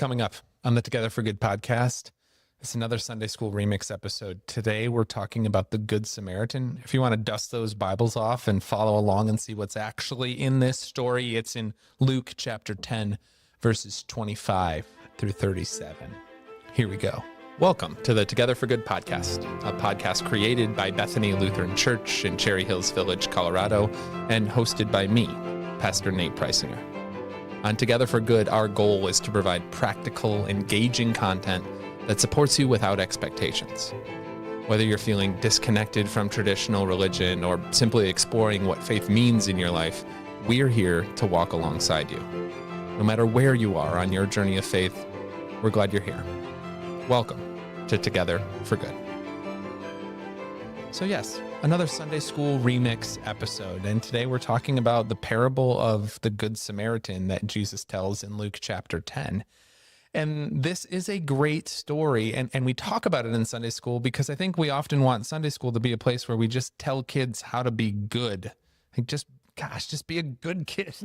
coming up on the Together for Good podcast. It's another Sunday School Remix episode. Today, we're talking about the Good Samaritan. If you want to dust those Bibles off and follow along and see what's actually in this story, it's in Luke chapter 10, verses 25 through 37. Here we go. Welcome to the Together for Good podcast, a podcast created by Bethany Lutheran Church in Cherry Hills Village, Colorado, and hosted by me, Pastor Nate Preisinger. On Together for Good, our goal is to provide practical, engaging content that supports you without expectations. Whether you're feeling disconnected from traditional religion or simply exploring what faith means in your life, we're here to walk alongside you. No matter where you are on your journey of faith, we're glad you're here. Welcome to Together for Good. So yes, another Sunday School Remix episode, and today we're talking about the parable of the Good Samaritan that Jesus tells in Luke chapter 10. And this is a great story, and we talk about it in Sunday school because I think we often want Sunday school to be a place where we just tell kids how to be good. Like just be a good kid.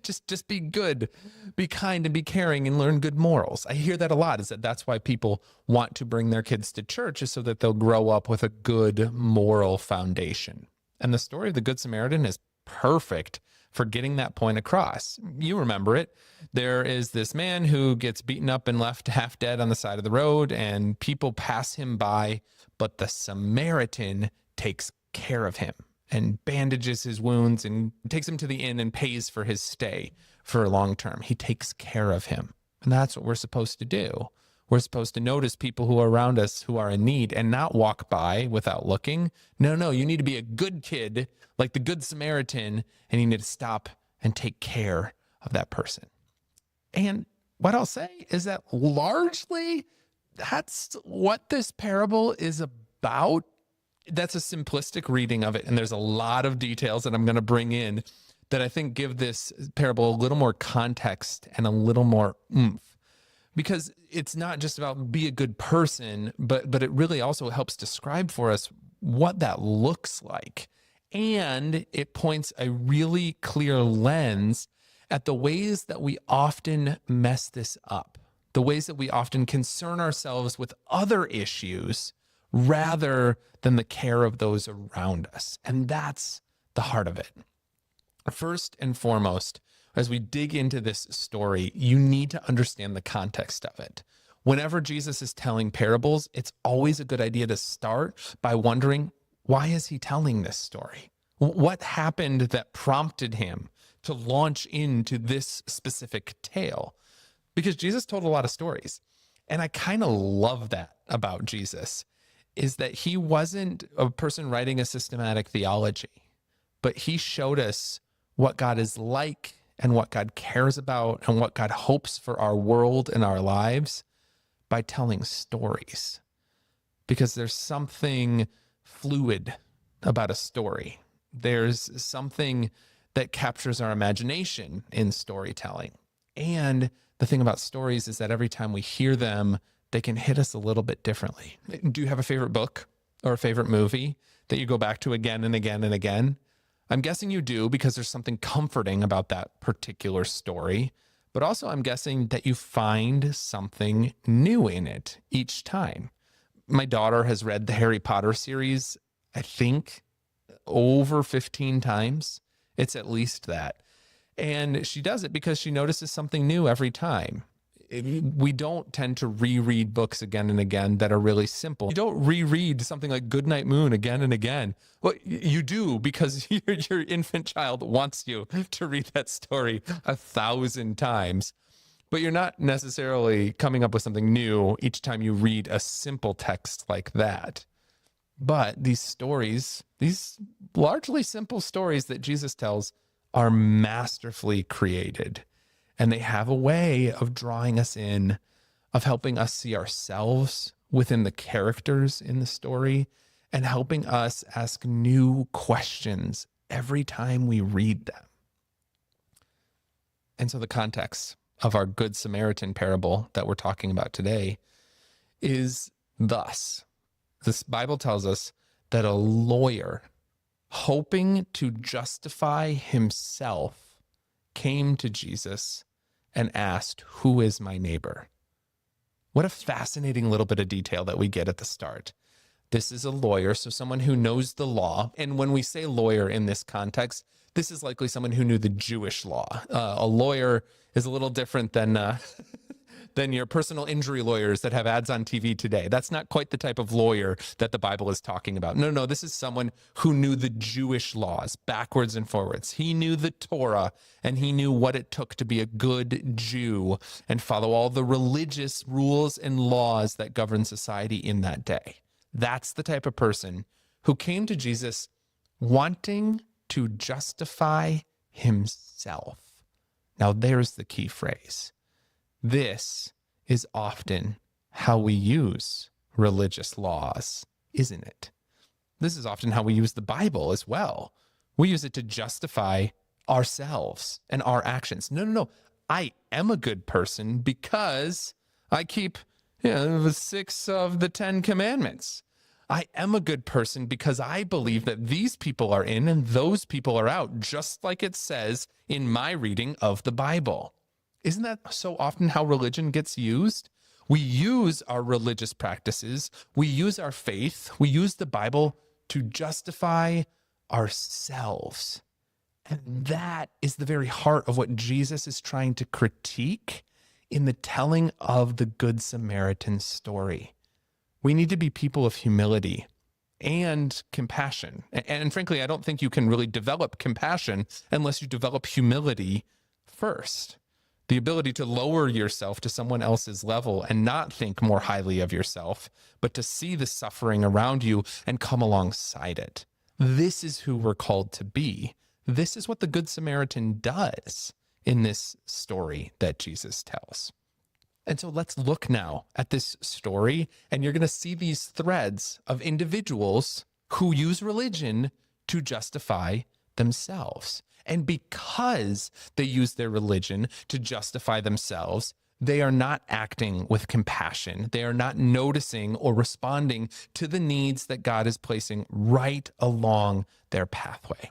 just be good, be kind and be caring and learn good morals. I hear that a lot, is that's why people want to bring their kids to church, is so that they'll grow up with a good moral foundation. And the story of the Good Samaritan is perfect for getting that point across. You remember it. There is this man who gets beaten up and left half dead on the side of the road, and people pass him by, but the Samaritan takes care of him and bandages his wounds and takes him to the inn and pays for his stay for a long term. He takes care of him. And that's what we're supposed to do. We're supposed to notice people who are around us who are in need and not walk by without looking. No, you need to be a good kid like the Good Samaritan, and you need to stop and take care of that person. And what I'll say is that largely that's what this parable is about. That's a simplistic reading of it, and there's a lot of details that I'm going to bring in that I think give this parable a little more context and a little more oomph. Because it's not just about be a good person, but it really also helps describe for us what that looks like. And it points a really clear lens at the ways that we often mess this up, the ways that we often concern ourselves with other issues rather than the care of those around us. And that's the heart of it. First and foremost, as we dig into this story, you need to understand the context of it. Whenever Jesus is telling parables, it's always a good idea to start by wondering, why is he telling this story? What happened that prompted him to launch into this specific tale? Because Jesus told a lot of stories. And I kind of love that about Jesus, is that he wasn't a person writing a systematic theology, but he showed us what God is like and what God cares about and what God hopes for our world and our lives by telling stories. Because there's something fluid about a story. There's something that captures our imagination in storytelling. And the thing about stories is that every time we hear them, they can hit us a little bit differently. Do you have a favorite book or a favorite movie that you go back to again and again and again? I'm guessing you do, because there's something comforting about that particular story. But also I'm guessing that you find something new in it each time. My daughter has read the Harry Potter series, I think, over 15 times. It's at least that. And she does it because she notices something new every time. We don't tend to reread books again and again that are really simple. You don't reread something like Goodnight Moon again and again. Well, you do, because your infant child wants you to read that story 1,000 times. But you're not necessarily coming up with something new each time you read a simple text like that. But these stories, these largely simple stories that Jesus tells, are masterfully created. And they have a way of drawing us in, of helping us see ourselves within the characters in the story, and helping us ask new questions every time we read them. And so the context of our Good Samaritan parable that we're talking about today is thus. This Bible tells us that a lawyer, hoping to justify himself, came to Jesus and asked, "Who is my neighbor?" What a fascinating little bit of detail that we get at the start. This is a lawyer, so someone who knows the law. And when we say lawyer in this context, this is likely someone who knew the Jewish law. A lawyer is a little different than than your personal injury lawyers that have ads on TV today. That's not quite the type of lawyer that the Bible is talking about. No, this is someone who knew the Jewish laws backwards and forwards. He knew the Torah, and he knew what it took to be a good Jew and follow all the religious rules and laws that govern society in that day. That's the type of person who came to Jesus wanting to justify himself. Now, there's the key phrase. This is often how we use religious laws, isn't it? This is often how we use the Bible as well. We use it to justify ourselves and our actions. No. I am a good person because I keep 6 of the 10 commandments. I am a good person because I believe that these people are in and those people are out, just like it says in my reading of the Bible. Isn't that so often how religion gets used? We use our religious practices, we use our faith, we use the Bible to justify ourselves. And that is the very heart of what Jesus is trying to critique in the telling of the Good Samaritan story. We need to be people of humility and compassion. And frankly, I don't think you can really develop compassion unless you develop humility first. The ability to lower yourself to someone else's level and not think more highly of yourself, but to see the suffering around you and come alongside it. This is who we're called to be. This is what the Good Samaritan does in this story that Jesus tells. And so let's look now at this story, and you're going to see these threads of individuals who use religion to justify themselves. And because they use their religion to justify themselves, they are not acting with compassion. They are not noticing or responding to the needs that God is placing right along their pathway.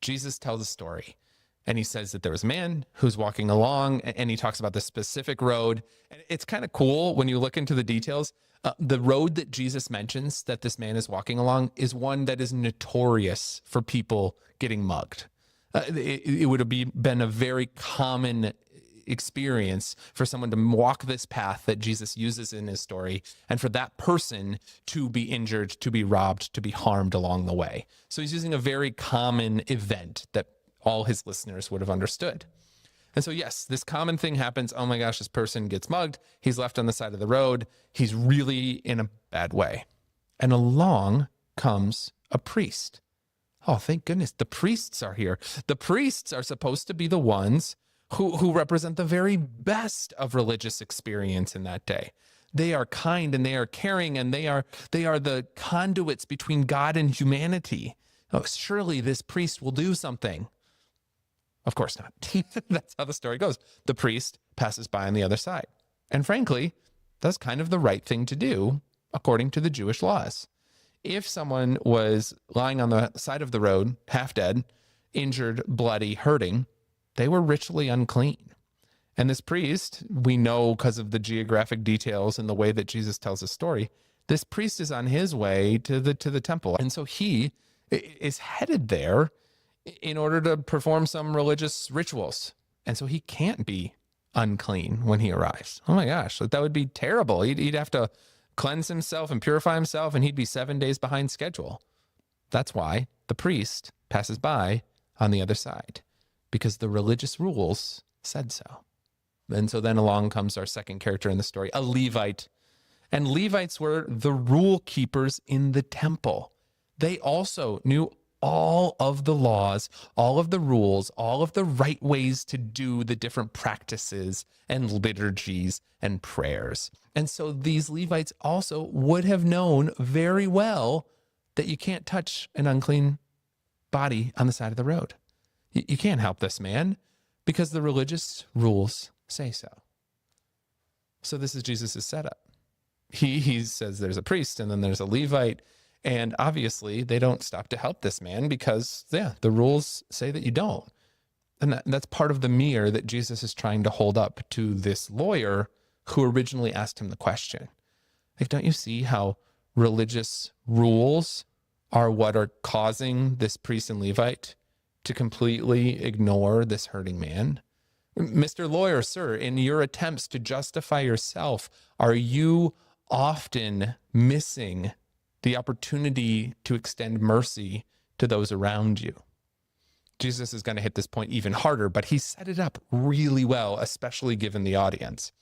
Jesus tells a story, and he says that there was a man who's walking along, and he talks about this specific road. And it's kind of cool when you look into the details. The road that Jesus mentions that this man is walking along is one that is notorious for people getting mugged. It would have been a very common experience for someone to walk this path that Jesus uses in his story, and for that person to be injured, to be robbed, to be harmed along the way. So he's using a very common event that all his listeners would have understood. And so, yes, this common thing happens. Oh my gosh, this person gets mugged. He's left on the side of the road. He's really in a bad way. And along comes a priest. Oh, thank goodness. The priests are here. The priests are supposed to be the ones who represent the very best of religious experience in that day. They are kind and they are caring, and they are the conduits between God and humanity. Oh, surely this priest will do something. Of course not. That's how the story goes. The priest passes by on the other side. And frankly, that's kind of the right thing to do according to the Jewish laws. If someone was lying on the side of the road, half dead, injured, bloody, hurting, they were ritually unclean. And this priest, we know because of the geographic details and the way that Jesus tells his story, this priest is on his way to the temple. And so he is headed there in order to perform some religious rituals. And so he can't be unclean when he arrives. Oh my gosh, that would be terrible. He'd have to cleanse himself and purify himself, and he'd be 7 days behind schedule. That's why the priest passes by on the other side, because the religious rules said so. And so then along comes our second character in the story, a Levite. And Levites were the rule keepers in the temple. They also knew all of the laws, all of the rules, all of the right ways to do the different practices and liturgies and prayers. And so these Levites also would have known very well that you can't touch an unclean body on the side of the road. You can't help this man because the religious rules say so. So this is Jesus' setup. He says there's a priest and then there's a Levite. And obviously, they don't stop to help this man because, the rules say that you don't. And that's part of the mirror that Jesus is trying to hold up to this lawyer who originally asked him the question. Like, don't you see how religious rules are what are causing this priest and Levite to completely ignore this hurting man? Mr. Lawyer, sir, in your attempts to justify yourself, are you often missing the opportunity to extend mercy to those around you? Jesus is going to hit this point even harder, but he set it up really well, especially given the audience.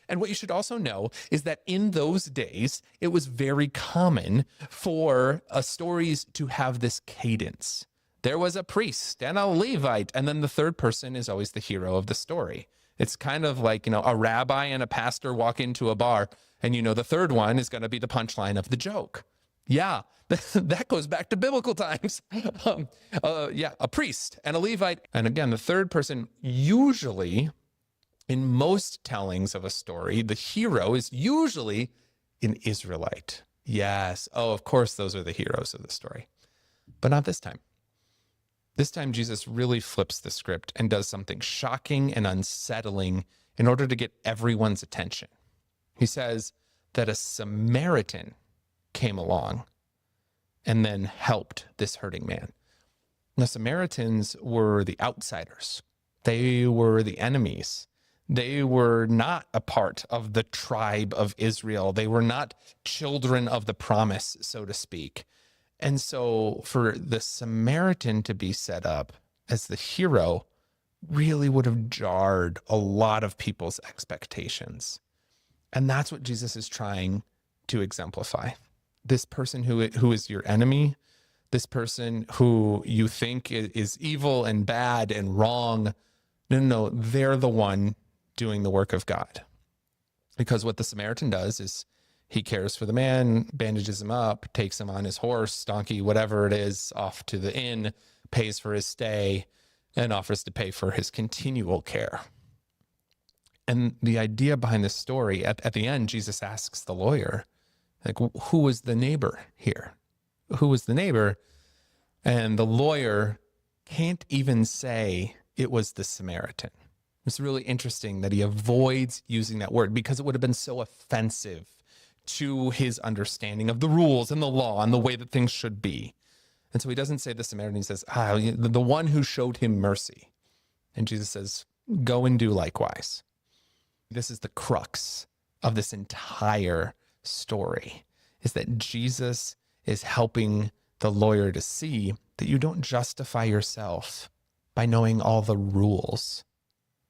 And what you should also know is that in those days, it was very common for stories to have this cadence. There was a priest and a Levite, and then the third person is always the hero of the story. It's kind of like, a rabbi and a pastor walk into a bar, and the third one is going to be the punchline of the joke. Yeah, that goes back to biblical times. A priest and a Levite. And again, the third person, usually in most tellings of a story, the hero is usually an Israelite. Yes. Oh, of course, those are the heroes of the story. But not this time. This time, Jesus really flips the script and does something shocking and unsettling in order to get everyone's attention. He says that a Samaritan came along and then helped this hurting man. The Samaritans were the outsiders. They were the enemies. They were not a part of the tribe of Israel. They were not children of the promise, so to speak. And so for the Samaritan to be set up as the hero really would have jarred a lot of people's expectations. And that's what Jesus is trying to exemplify. This person who is your enemy, this person who you think is evil and bad and wrong, no, they're the one doing the work of God. Because what the Samaritan does is he cares for the man, bandages him up, takes him on his horse, donkey, whatever it is, off to the inn, pays for his stay, and offers to pay for his continual care. And the idea behind this story, at the end, Jesus asks the lawyer, like, who was the neighbor here? Who was the neighbor? And the lawyer can't even say it was the Samaritan. It's really interesting that he avoids using that word because it would have been so offensive to his understanding of the rules and the law and the way that things should be. And so he doesn't say the Samaritan, he says, the one who showed him mercy. And Jesus says, go and do likewise. This is the crux of this entire story, is that Jesus is helping the lawyer to see that you don't justify yourself by knowing all the rules.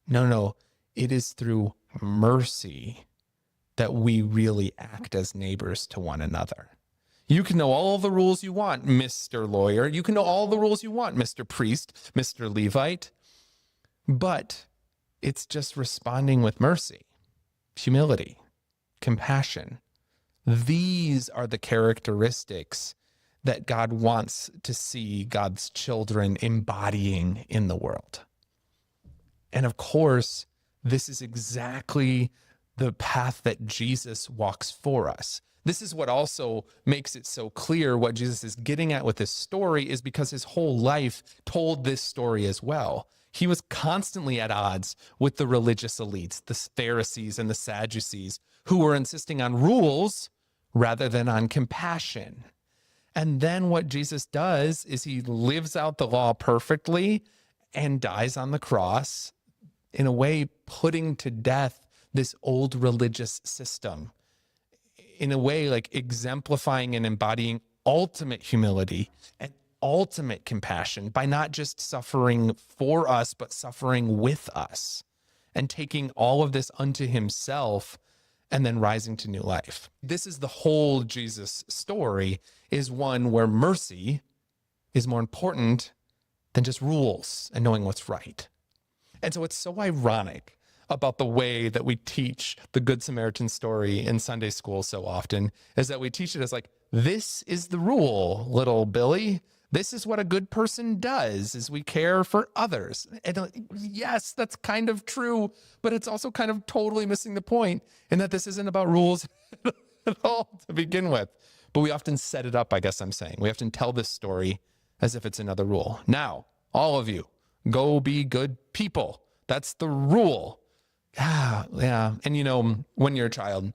No, it is through mercy that we really act as neighbors to one another. You can know all the rules you want, Mr. Lawyer. You can know all the rules you want, Mr. Priest, Mr. Levite. But it's just responding with mercy, humility, compassion. These are the characteristics that God wants to see God's children embodying in the world. And of course, this is exactly the path that Jesus walks for us. This is what also makes it so clear what Jesus is getting at with this story, is because his whole life told this story as well. He was constantly at odds with the religious elites, the Pharisees and the Sadducees, who were insisting on rules rather than on compassion. And then what Jesus does is he lives out the law perfectly and dies on the cross, in a way putting to death this old religious system, in a way like exemplifying and embodying ultimate humility and ultimate compassion by not just suffering for us, but suffering with us and taking all of this unto himself and then rising to new life. This is the whole Jesus story, is one where mercy is more important than just rules and knowing what's right. And so it's so ironic about the way that we teach the Good Samaritan story in Sunday school so often, is that we teach it as like, this is the rule, little Billy. This is what a good person does, is we care for others. And yes, that's kind of true, but it's also kind of totally missing the point in that this isn't about rules at all to begin with. But we often set it up, I guess I'm saying. We often tell this story as if it's another rule. Now, all of you, Go be good people. That's the rule. Yeah. And when you're a child,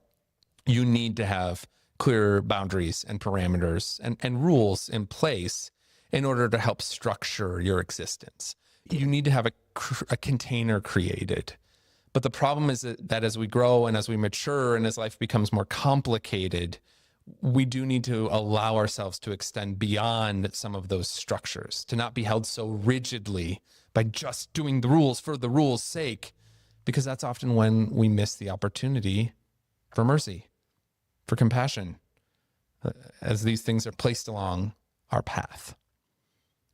you need to have clear boundaries and parameters and rules in place in order to help structure your existence. You need to have a container created. But the problem is that as we grow and as we mature and as life becomes more complicated, we do need to allow ourselves to extend beyond some of those structures, to not be held so rigidly by just doing the rules for the rules' sake, because that's often when we miss the opportunity for mercy, for compassion, as these things are placed along our path.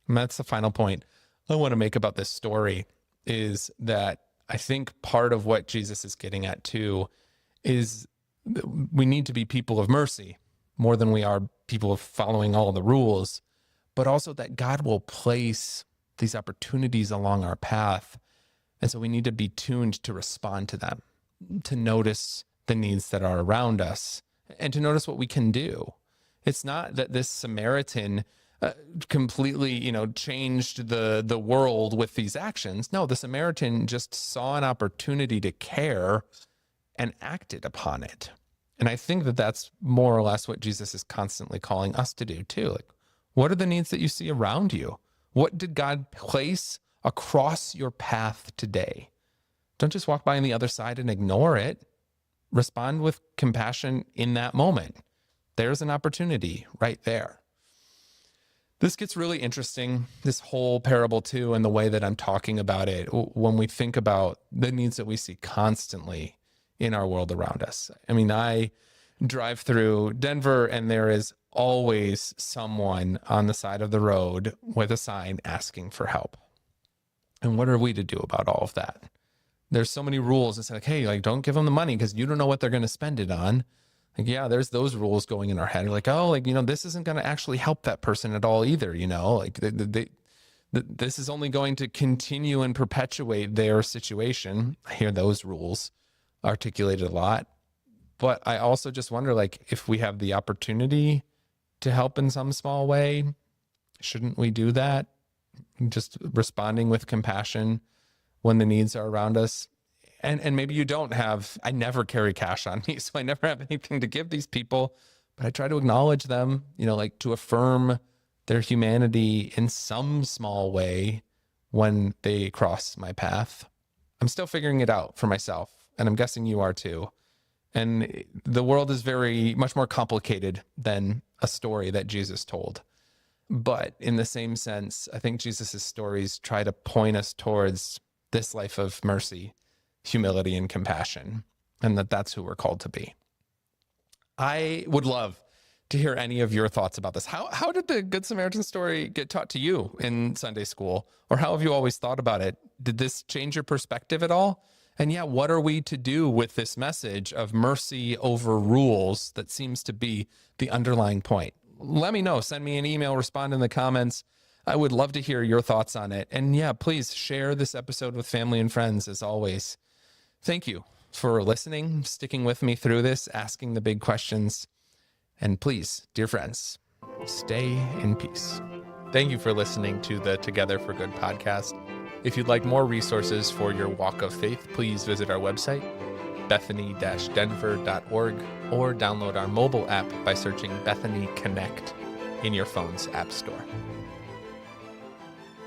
And that's the final point I want to make about this story, is that I think part of what Jesus is getting at too is we need to be people of mercy more than we are people of following all the rules, but also that God will place these opportunities along our path. And so we need to be tuned to respond to them, to notice the needs that are around us, and to notice what we can do. It's not that this Samaritan completely, changed the world with these actions. No, the Samaritan just saw an opportunity to care and acted upon it. And I think that that's more or less what Jesus is constantly calling us to do too. Like, what are the needs that you see around you? What did God place across your path today? Don't just walk by on the other side and ignore it. Respond with compassion in that moment. There's an opportunity right there. This gets really interesting, this whole parable too, and the way that I'm talking about it when we think about the needs that we see constantly in our world around us. I mean, I drive through Denver and there is always someone on the side of the road with a sign asking for help. And what are we to do about all of that? There's so many rules. It's like, hey, don't give them the money because you don't know what they're going to spend it on. Like, yeah, there's those rules going in our head. You're like, this isn't going to actually help that person at all either. This is only going to continue and perpetuate their situation. I hear those rules articulated a lot, but I also just wonder, if we have the opportunity to help in some small way, shouldn't we do that? Just responding with compassion when the needs are around us. And maybe you don't have, I never carry cash on me, so I never have anything to give these people, but I try to acknowledge them, to affirm their humanity in some small way when they cross my path. I'm still figuring it out for myself, and I'm guessing you are too. And the world is very much more complicated than a story that Jesus told. But in the same sense, I think Jesus's stories try to point us towards this life of mercy, humility, and compassion, and that's who we're called to be. I would love to hear any of your thoughts about this. How did the Good Samaritan story get taught to you in Sunday school? Or how have you always thought about it? Did this change your perspective at all? And what are we to do with this message of mercy over rules that seems to be the underlying point? Let me know. Send me an email, respond in the comments. I would love to hear your thoughts on it. And please share this episode with family and friends as always. Thank you for listening, sticking with me through this, asking the big questions. And please, dear friends, stay in peace. Thank you for listening to the Together for Good podcast. If you'd like more resources for your walk of faith, please visit our website, bethany-denver.org, or download our mobile app by searching Bethany Connect in your phone's app store.